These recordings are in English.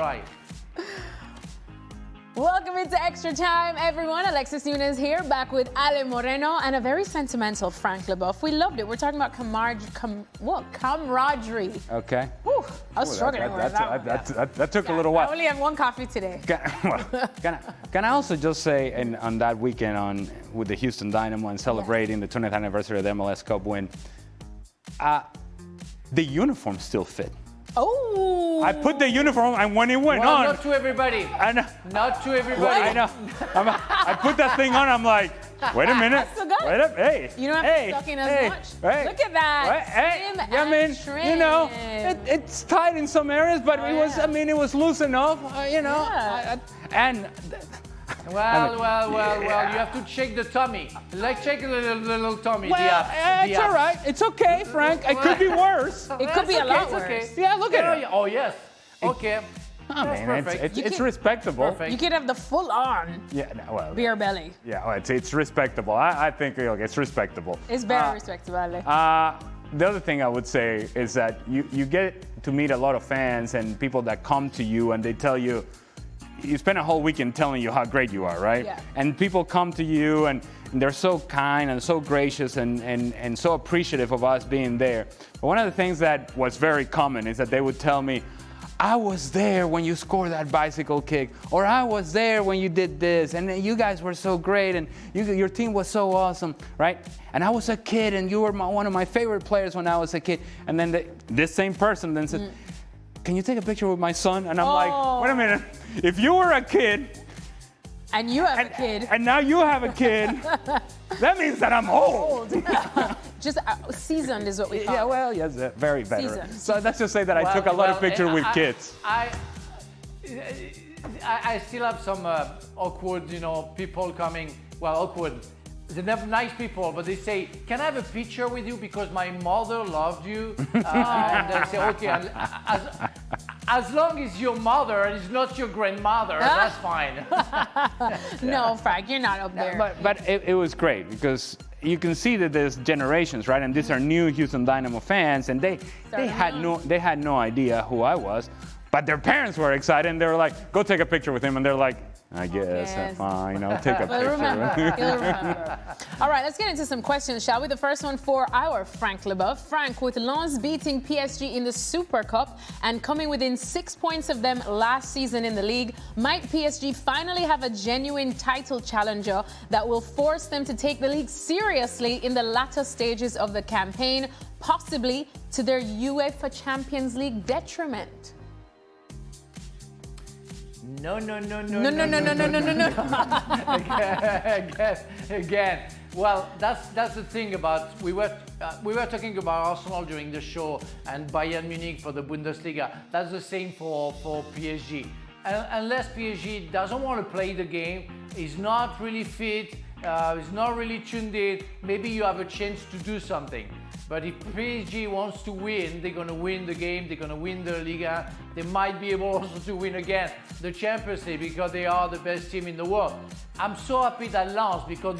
try. Welcome into Extra Time, everyone. Alexis Nunes here, back with Ale Moreno and a very sentimental Frank Leboeuf. We loved it. We're talking about camaraderie. Okay. Whew, I was struggling with that. That took a little while. I only have one coffee today. Can I also just say, on that weekend with the Houston Dynamo and celebrating the 20th anniversary of the MLS Cup win, the uniform still fit. Oh! I put the uniform, and when it went on... Not to everybody. I know. Not to everybody. I know. I put that thing on, I'm like, wait a minute. I still got it. Wait up, hey. You don't have to suck in as much. Hey. Look at that. Hey. I mean, you know, it's tight in some areas, but it was loose enough, you know. Yeah. Well, you have to check the tummy. Like, check the little tummy. Well, it's all right. It's okay, Frank. It could be worse. It could be a lot worse. Okay. Yeah, look at it. Oh, yes. Okay. That's perfect. It's respectable. Perfect. You could have the full-on beer belly. Yeah, well, it's respectable. I think it's respectable. It's very respectable. The other thing I would say is that you get to meet a lot of fans and people that come to you and they tell you, you spend a whole weekend telling you how great you are, right? Yeah. And people come to you and they're so kind and so gracious and so appreciative of us being there. But one of the things that was very common is that they would tell me, I was there when you scored that bicycle kick, or I was there when you did this, and you guys were so great, and your team was so awesome, right? And I was a kid, and you were one of my favorite players when I was a kid. And then this same person then said, can you take a picture with my son? And I'm like, wait a minute. If you were a kid, and you have a kid, and now you have a kid, that means that I'm old. Just seasoned is what we call it. Yeah, well, yes, very veteran. Seasoned. So let's just say that I took a lot of pictures with kids. I still have some awkward, people coming. Well, awkward. They're nice people, but they say, can I have a picture with you because my mother loved you? And they say, okay, as long as your mother and it's not your grandmother, that's fine. No, Frank, you're not up there. But it was great because you can see that there's generations, right? And these are new Houston Dynamo fans, and they had no idea who I was, but their parents were excited, and they were like, "Go take a picture with him," and they're like, I guess, fine, I'll take a picture. You'll remember. All right, let's get into some questions, shall we? The first one for our Frank Leboeuf. Frank, with Lens beating PSG in the Super Cup and coming within 6 points of them last season in the league, might PSG finally have a genuine title challenger that will force them to take the league seriously in the latter stages of the campaign, possibly to their UEFA Champions League detriment? No. Again. Well, that's the thing about we were talking about Arsenal during the show and Bayern Munich for the Bundesliga. That's the same for PSG. Unless PSG doesn't want to play the game, is not really fit, is not really tuned in, maybe you have a chance to do something. But if PSG wants to win, they're going to win the game, they're going to win the Liga. They might be able also to win again the Champions League because they are the best team in the world. I'm so happy that Lens, because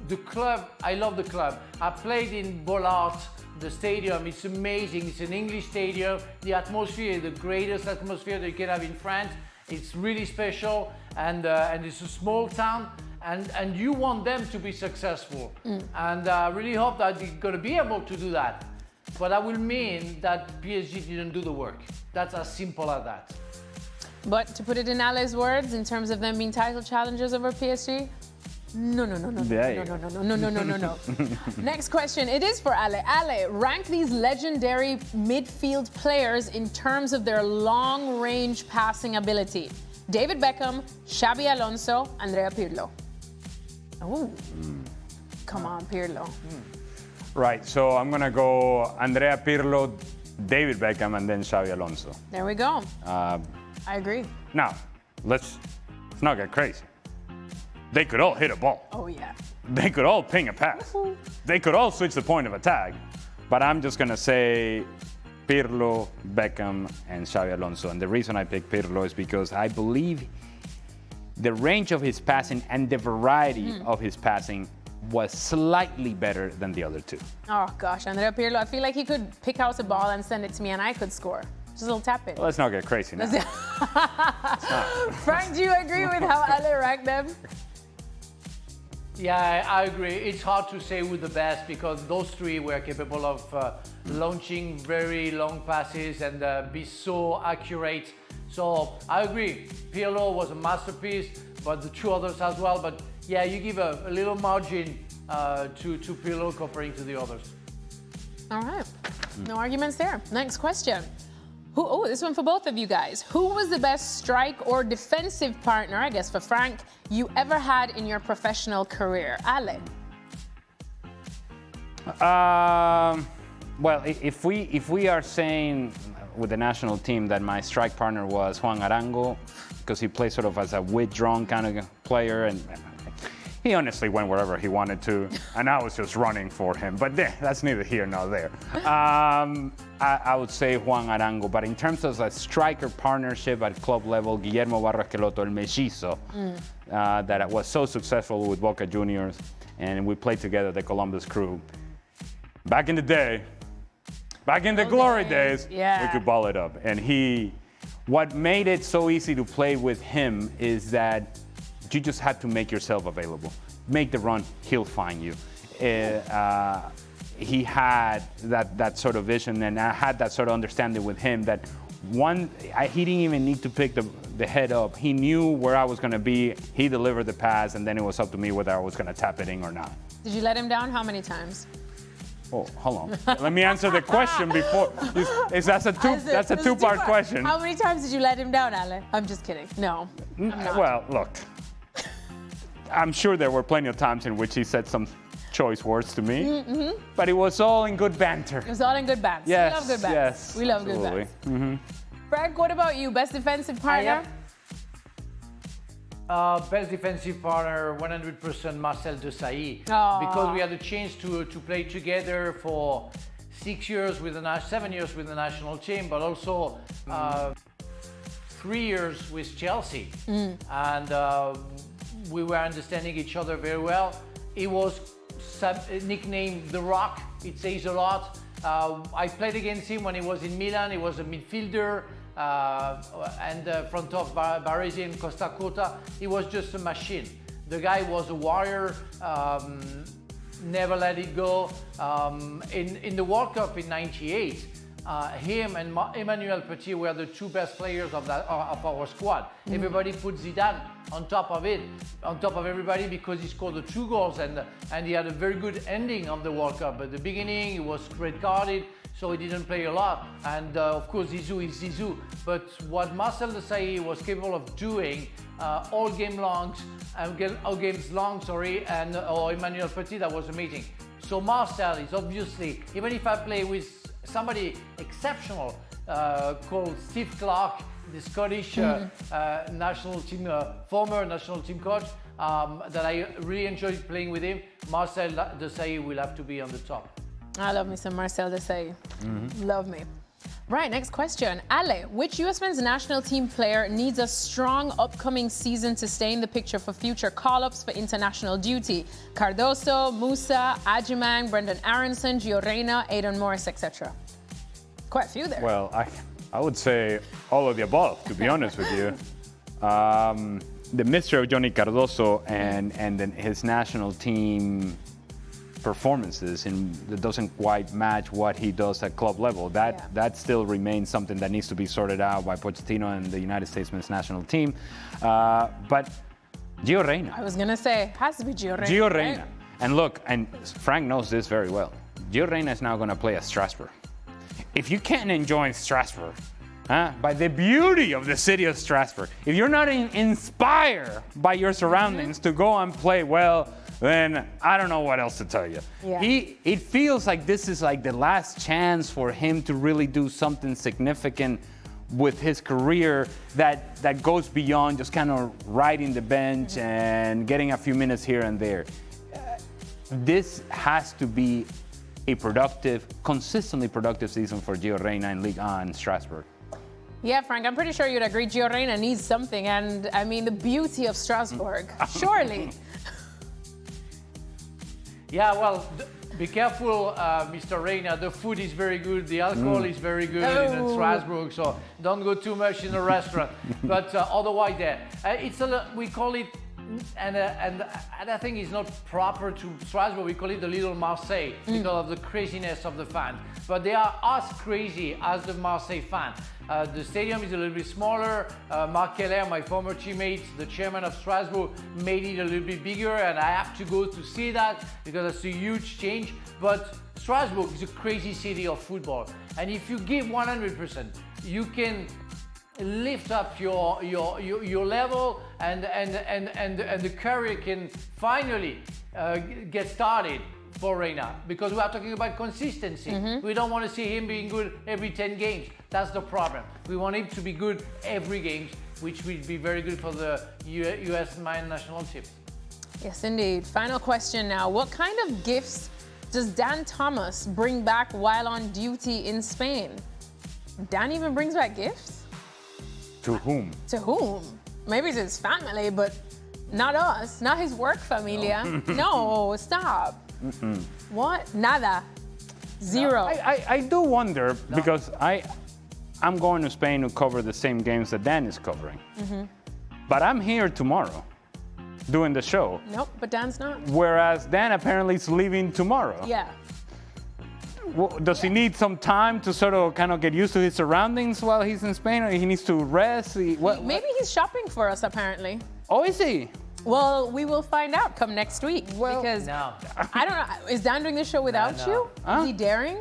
the club, I love the club. I played in Bollard, the stadium, it's amazing. It's an English stadium. The atmosphere is the greatest atmosphere that you can have in France. It's really special, and it's a small town. And you want them to be successful. And I really hope that they're going to be able to do that. But that will mean that PSG didn't do the work. That's as simple as that. But to put it in Ale's words, in terms of them being title challengers over PSG, no. Next question, it is for Ale. Ale, rank these legendary midfield players in terms of their long-range passing ability. David Beckham, Xabi Alonso, Andrea Pirlo. Oh, come on, Pirlo. Right, so I'm going to go Andrea Pirlo, David Beckham, and then Xabi Alonso. There we go. I agree. Now, let's not get crazy. They could all hit a ball. Oh, yeah. They could all ping a pass. They could all switch the point of attack. But I'm just going to say Pirlo, Beckham, and Xabi Alonso. And the reason I picked Pirlo is because I believe the range of his passing and the variety of his passing was slightly better than the other two. Oh, gosh, Andrea Pirlo, I feel like he could pick out a ball and send it to me and I could score. Just a little tap in. Well, let's not get crazy now. Frank, do you agree with how Ale ranked them? Yeah, I agree. It's hard to say who the best because those three were capable of launching very long passes and be so accurate. So I agree. Pirlo was a masterpiece, but the two others as well. But yeah, you give a little margin to Pirlo comparing to the others. All right. No arguments there. Next question. This one for both of you guys. Who was the best strike or defensive partner, I guess for Frank, you ever had in your professional career? Ale? Well, if we are saying with the national team that my strike partner was Juan Arango, because he plays sort of as a withdrawn kind of player, and he honestly went wherever he wanted to, and I was just running for him. But that's neither here nor there. I would say Juan Arango, but in terms of a striker partnership at club level, Guillermo Barros Queloto, el Mellizo, that was so successful with Boca Juniors, and we played together, the Columbus Crew. Back in the day, back in the glory days, we could ball it up. And what made it so easy to play with him is that you just had to make yourself available. Make the run, he'll find you. He had that sort of vision, and I had that sort of understanding with him that he didn't even need to pick the head up. He knew where I was going to be. He delivered the pass, and then it was up to me whether I was going to tap it in or not. Did you let him down? How many times? Oh, hold on. Let me answer the question before. That's a two-part question. How many times did you let him down, Ale? I'm just kidding. No. Well, look. I'm sure there were plenty of times in which he said some choice words to me, but it was all in good banter. It was all in good banter. Yes, we love good banter. yes, we love good banter. Frank, what about you? Best defensive partner? Best defensive partner, 100% Marcel Desailly. Because we had a chance to play together for 7 years with the national team, but also 3 years with Chelsea. And we were understanding each other very well. He was nicknamed The Rock. It says a lot. I played against him when he was in Milan. He was a midfielder and front of Baresi and Costa Curta. He was just a machine. The guy was a warrior, never let it go. In the World Cup in '98, him and Emmanuel Petit were the two best players of our squad. Everybody put Zidane on top of everybody because he scored the 2 goals and he had a very good ending of the World Cup. At the beginning, he was red carded, so he didn't play a lot. And of course, Zizou is Zizou. But what Marcel Desailly was capable of doing all games long, or Emmanuel Petit, that was amazing. So Marcel is obviously, even if I play with somebody exceptional called Steve Clarke, the Scottish national team, former national team coach, that I really enjoyed playing with him. Marcel Desailly will have to be on the top. I love me some Marcel Desailly. Love me. Right, next question. Ale, which US men's national team player needs a strong upcoming season to stay in the picture for future call-ups for international duty? Cardoso, Musa, Adjumang, Brendan Aronson, Gio Reyna, Aidan Morris, etc. Quite a few there. Well, I would say all of the above, to be honest with you. The mystery of Johnny Cardoso and then his national team performances that doesn't quite match what he does at club level. That still remains something that needs to be sorted out by Pochettino and the United States men's national team. But Gio Reyna. I was going to say, has to be Gio Reyna. Gio Reyna. Right? And look, and Frank knows this very well. Gio Reyna is now going to play at Strasbourg. If you can't enjoy Strasbourg, by the beauty of the city of Strasbourg, if you're not inspired by your surroundings to go and play well, then I don't know what else to tell you. Yeah. It feels like this is like the last chance for him to really do something significant with his career that goes beyond just kind of riding the bench and getting a few minutes here and there. This has to be a consistently productive season for Gio Reyna in Ligue 1 in Strasbourg. Yeah, Frank, I'm pretty sure you'd agree Gio Reyna needs something. And I mean, the beauty of Strasbourg, surely. Yeah, well, Be careful, Mr. Reina. The food is very good. The alcohol is very good in Strasbourg. So don't go too much in the restaurant. But otherwise, we call it, and I think it's not proper to Strasbourg. We call it the little Marseille because of the craziness of the fans. But they are as crazy as the Marseille fan. The stadium is a little bit smaller. Marc Keller, my former teammate, the chairman of Strasbourg, made it a little bit bigger, and I have to go to see that because it's a huge change. But Strasbourg is a crazy city of football, and if you give 100%, you can lift up your level, and the career can finally get started for Reina, because we are talking about consistency. We don't want to see him being good every 10 games. That's the problem. We want him to be good every game, which will be very good for the US men's national team. Yes, indeed. Final question now. What kind of gifts does Dan Thomas bring back while on duty in Spain? Dan even brings back gifts? To whom? To whom? Maybe to his family, but not us, not his work familia. No, stop. What? Nada. Zero. I do wonder, because I'm going to Spain to cover the same games that Dan is covering. But I'm here tomorrow doing the show. Nope, but Dan's not. Whereas Dan apparently is leaving tomorrow. Yeah. Well, does he need some time to sort of kind of get used to his surroundings while he's in Spain, or he needs to rest? Maybe he's shopping for us, apparently. Oh, is he? Well, we will find out come next week. Because I don't know. Is Dan doing the show without you? Huh? Is he daring?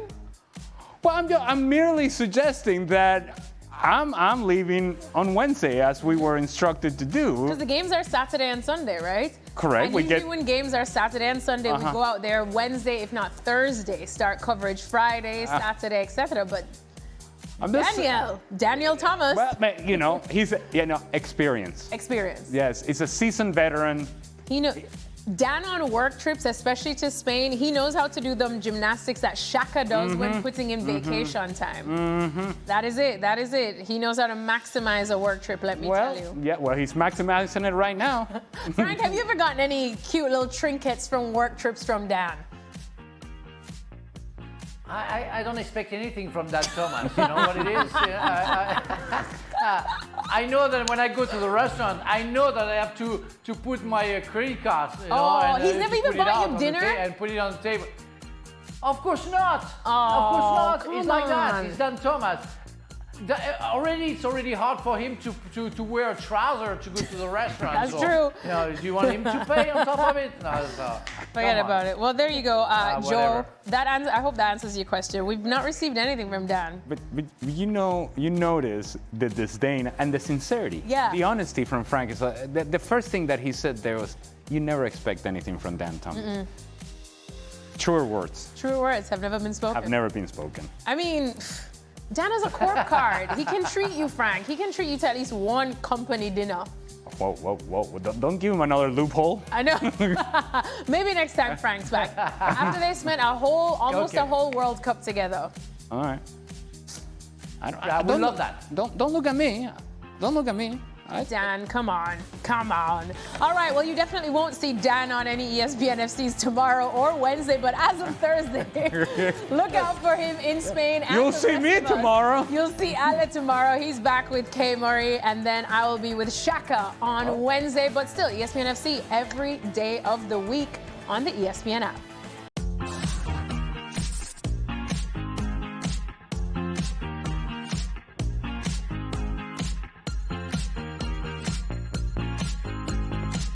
Well, I'm merely suggesting that I'm leaving on Wednesday, as we were instructed to do. Because the games are Saturday and Sunday, right? Correct. And usually when games are Saturday and Sunday, we go out there Wednesday, if not Thursday, start coverage Friday, Saturday, etc. But Daniel Thomas. Well, he's experience. Experience. Yes, he's a seasoned veteran. Dan on work trips, especially to Spain, he knows how to do them gymnastics that Xhaka does when putting in vacation time. That is it. He knows how to maximize a work trip, let me tell you. Yeah, well, he's maximizing it right now. Frank, have you ever gotten any cute little trinkets from work trips from Dan? I don't expect anything from that, Thomas. You know what it is? I know that when I go to the restaurant, I know that I have to put my credit card. He's never even bought you dinner? And put it on the table. Of course not. Oh, of course not. come He's like that. on. He's done Thomas. It's already hard for him to wear a trouser to go to the restaurant. That's true. Do you want him to pay on top of it? No. Forget about it. Well, there you go, Joe. Whatever. I hope that answers your question. We've not received anything from Dan. But you notice the disdain and the sincerity. Yeah. The honesty from Frank is the first thing that he said there was, you never expect anything from Dan Thomas. Truer words. Truer words have never been spoken. Have never been spoken. I mean, Dan has a corp card. He can treat you, Frank. He can treat you to at least one company dinner. Whoa. Don't give him another loophole. I know. Maybe next time Frank's back. After they spent almost a whole World Cup together. All right. I would love that. Don't look at me. Don't look at me. Dan, come on. All right, well, you definitely won't see Dan on any ESPN FCs tomorrow or Wednesday, but as of Thursday, look out for him in Spain. You'll see me tomorrow. You'll see Ale tomorrow. He's back with Kay Murray, and then I will be with Xhaka on Wednesday, but still, ESPN FC every day of the week on the ESPN app.